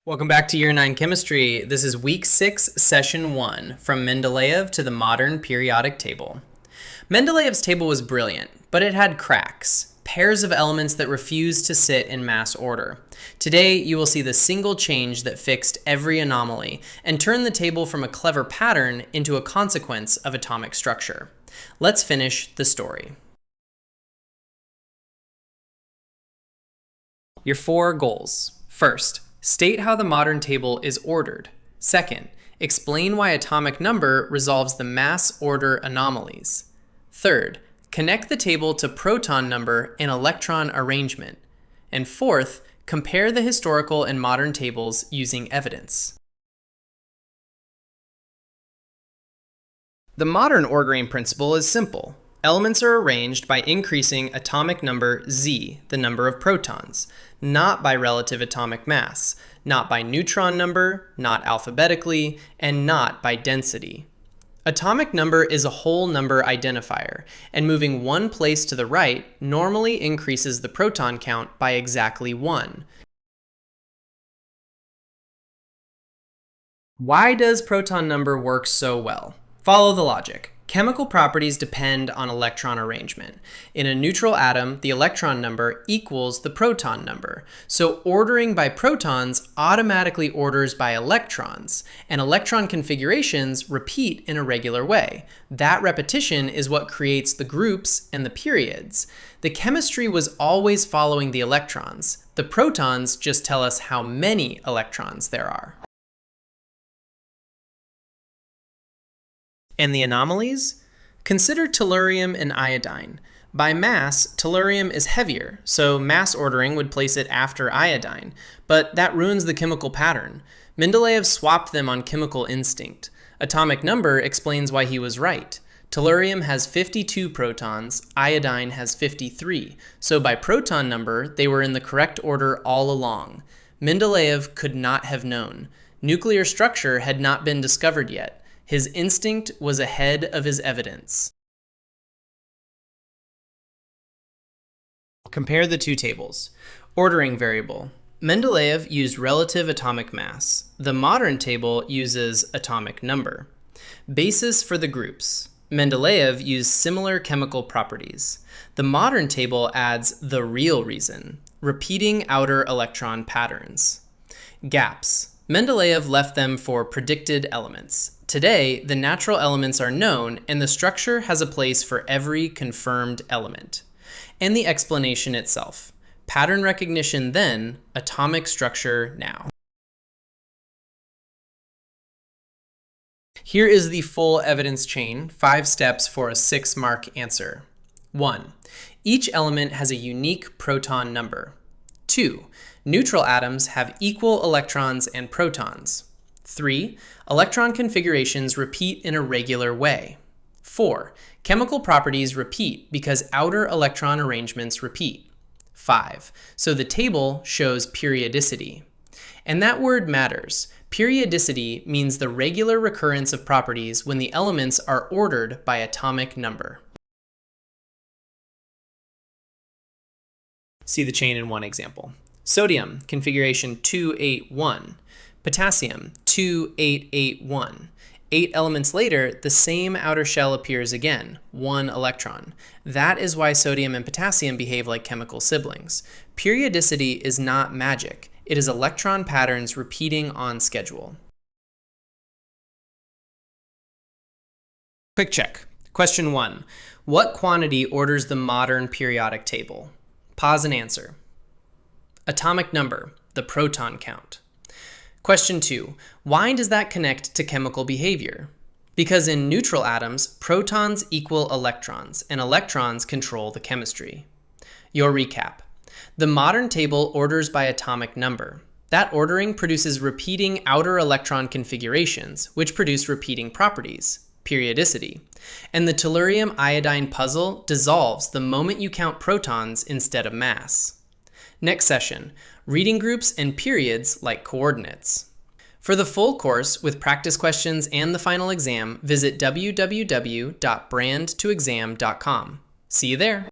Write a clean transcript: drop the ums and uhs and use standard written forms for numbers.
Welcome back to Year 9 Chemistry. This is Week 6, Session 1, From Mendeleev to the Modern Periodic Table. Mendeleev's table was brilliant, but it had cracks, pairs of elements that refused to sit in mass order. Today, you will see the single change that fixed every anomaly and turned the table from a clever pattern into a consequence of atomic structure. Let's finish the story. Your 4 goals. First, state how the modern table is ordered. Second, explain why atomic number resolves the mass order anomalies. Third, connect the table to proton number and electron arrangement. And fourth, compare the historical and modern tables using evidence. The modern ordering principle is simple. Elements are arranged by increasing atomic number Z, the number of protons, not by relative atomic mass, not by neutron number, not alphabetically, and not by density. Atomic number is a whole number identifier, and moving one place to the right normally increases the proton count by exactly 1. Why does proton number work so well? Follow the logic. Chemical properties depend on electron arrangement. In a neutral atom, the electron number equals the proton number. So ordering by protons automatically orders by electrons, and electron configurations repeat in a regular way. That repetition is what creates the groups and the periods. The chemistry was always following the electrons. The protons just tell us how many electrons there are. And the anomalies? Consider tellurium and iodine. By mass, tellurium is heavier, so mass ordering would place it after iodine, but that ruins the chemical pattern. Mendeleev swapped them on chemical instinct. Atomic number explains why he was right. Tellurium has 52 protons, iodine has 53, so by proton number, they were in the correct order all along. Mendeleev could not have known. Nuclear structure had not been discovered yet. His instinct was ahead of his evidence. Compare the two tables. Ordering variable. Mendeleev used relative atomic mass. The modern table uses atomic number. Basis for the groups. Mendeleev used similar chemical properties. The modern table adds the real reason, repeating outer electron patterns. Gaps. Mendeleev left them for predicted elements. Today, the natural elements are known, and the structure has a place for every confirmed element. And the explanation itself. Pattern recognition then, atomic structure now. Here is the full evidence chain, 5 steps for a 6-mark answer. 1. Each element has a unique proton number. 2. Neutral atoms have equal electrons and protons. 3. Electron configurations repeat in a regular way. 4. Chemical properties repeat because outer electron arrangements repeat. 5. So the table shows periodicity. And that word matters. Periodicity means the regular recurrence of properties when the elements are ordered by atomic number. See the chain in one example. Sodium, configuration 281. Potassium, 2881. 8 elements later, the same outer shell appears again, 1 electron. That is why sodium and potassium behave like chemical siblings. Periodicity is not magic. It is electron patterns repeating on schedule. Quick check. Question 1. What quantity orders the modern periodic table? Pause and answer. Atomic number, the proton count. Question 2. Why does that connect to chemical behavior? Because in neutral atoms, protons equal electrons, and electrons control the chemistry. Your recap. The modern table orders by atomic number. That ordering produces repeating outer electron configurations, which produce repeating properties, periodicity. And the tellurium-iodine puzzle dissolves the moment you count protons instead of mass. Next session, reading groups and periods like coordinates. For the full course with practice questions and the final exam, visit www.brandtoexam.com. See you there.